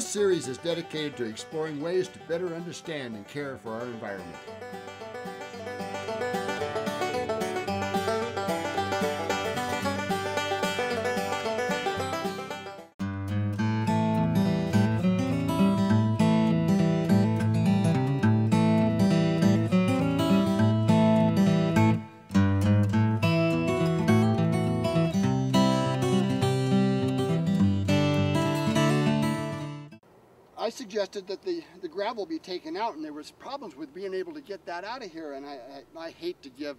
series is dedicated to exploring ways to better understand and care for our environment. I suggested that the gravel be taken out, and there was problems with being able to get that out of here, and I hate to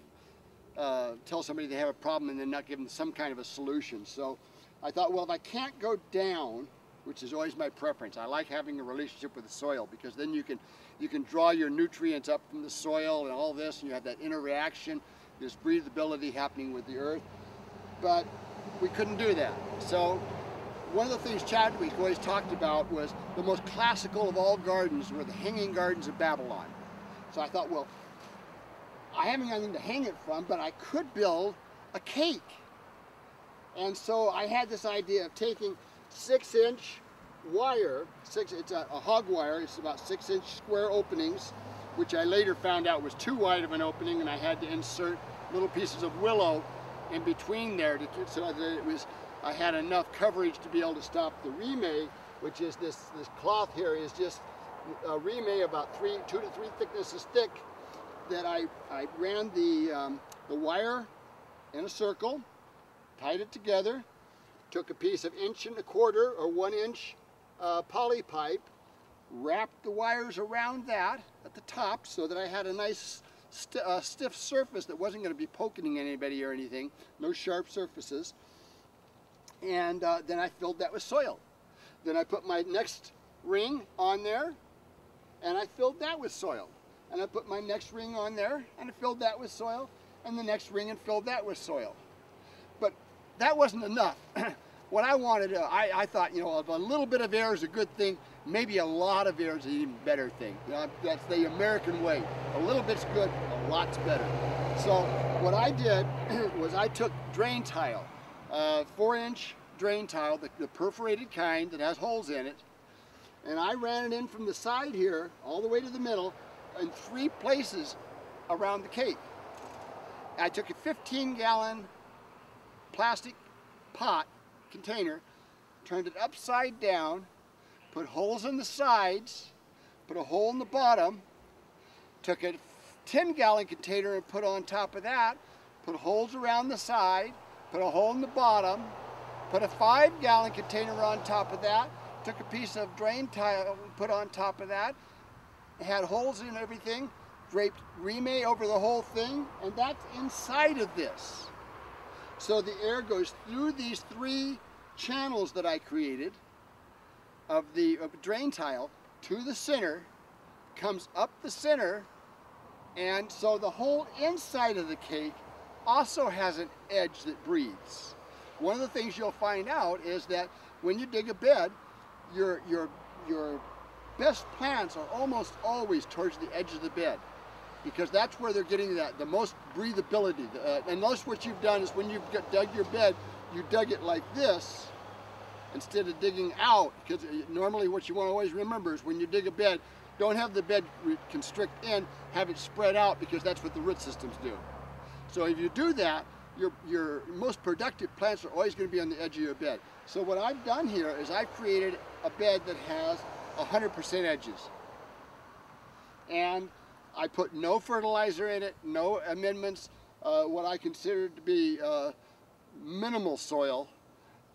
tell somebody they have a problem and then not give them some kind of a solution. So I thought, well, if I can't go down, which is always my preference, I like having a relationship with the soil, because then you can draw your nutrients up from the soil and all this, and you have that interaction, this breathability happening with the earth. But we couldn't do that. So one of the things Chadwick always talked about was the most classical of all gardens were the hanging gardens of Babylon. So I thought, well, I haven't anything to hang it from, but I could build a cake. And so I had this idea of taking 6-inch wire, it's a hog wire, it's about 6-inch square openings, which I later found out was too wide of an opening, and I had to insert little pieces of willow in between there so that I had enough coverage to be able to stop the remay, which is this cloth here is just a remay about 2 to 3 thicknesses thick, that I ran the wire in a circle, tied it together, took a piece of 1.25 or 1-inch poly pipe, wrapped the wires around that at the top so that I had a nice stiff surface that wasn't going to be poking anybody or anything, no sharp surfaces. And then I filled that with soil. Then I put my next ring on there, and I filled that with soil. And I put my next ring on there, and I filled that with soil, and the next ring and filled that with soil. But that wasn't enough. What I wanted, I thought, you know, a little bit of air is a good thing. Maybe a lot of air is an even better thing. You know, that's the American way. A little bit's good, a lot's better. So what I did was I took drain tile, 4-inch drain tile, the perforated kind that has holes in it, and I ran it in from the side here all the way to the middle in 3 places around the cake. I took a 15-gallon plastic pot container, turned it upside down, put holes in the sides, put a hole in the bottom, took a 10-gallon container and put on top of that, put holes around the side, put a hole in the bottom, put a 5-gallon container on top of that, took a piece of drain tile and put on top of that, had holes in everything, draped remay over the whole thing, and that's inside of this. So the air goes through these 3 channels that I created of the drain tile to the center, comes up the center, and so the whole inside of the cake also has an edge that breathes. One of the things you'll find out is that when you dig a bed, your best plants are almost always towards the edge of the bed, because that's where they're getting the most breathability. Unless what you've done is when you've dug your bed, you dug it like this instead of digging out, because normally what you want to always remember is when you dig a bed, don't have the bed constrict in, have it spread out, because that's what the root systems do. So if you do that, your most productive plants are always going to be on the edge of your bed. So what I've done here is I've created a bed that has 100% edges. And I put no fertilizer in it, no amendments, what I consider to be minimal soil,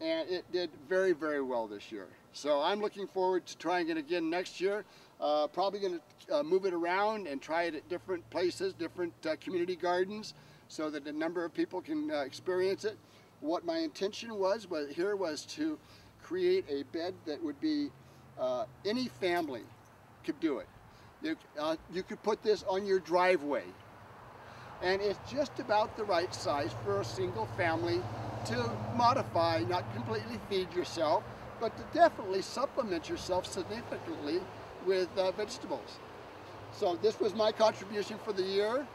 and it did very, very well this year. So I'm looking forward to trying it again next year. Probably going to move it around and try it at different places, different community gardens, so that a number of people can experience it. What my intention was to create a bed that would be, any family could do it. You could put this on your driveway, and it's just about the right size for a single family to modify, not completely feed yourself, but to definitely supplement yourself significantly with vegetables. So this was my contribution for the year,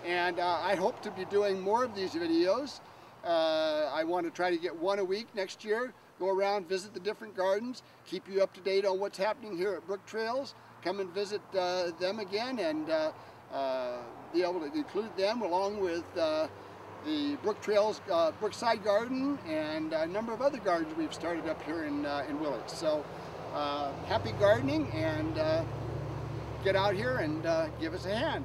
and I hope to be doing more of these videos. I want to try to get 1 a week next year. go around, visit the different gardens, keep you up to date on what's happening here at Brook Trails. Come and visit them again, and be able to include them along with the Brook Trails Brookside Garden and a number of other gardens we've started up here in Willits. So happy gardening, and get out here and give us a hand.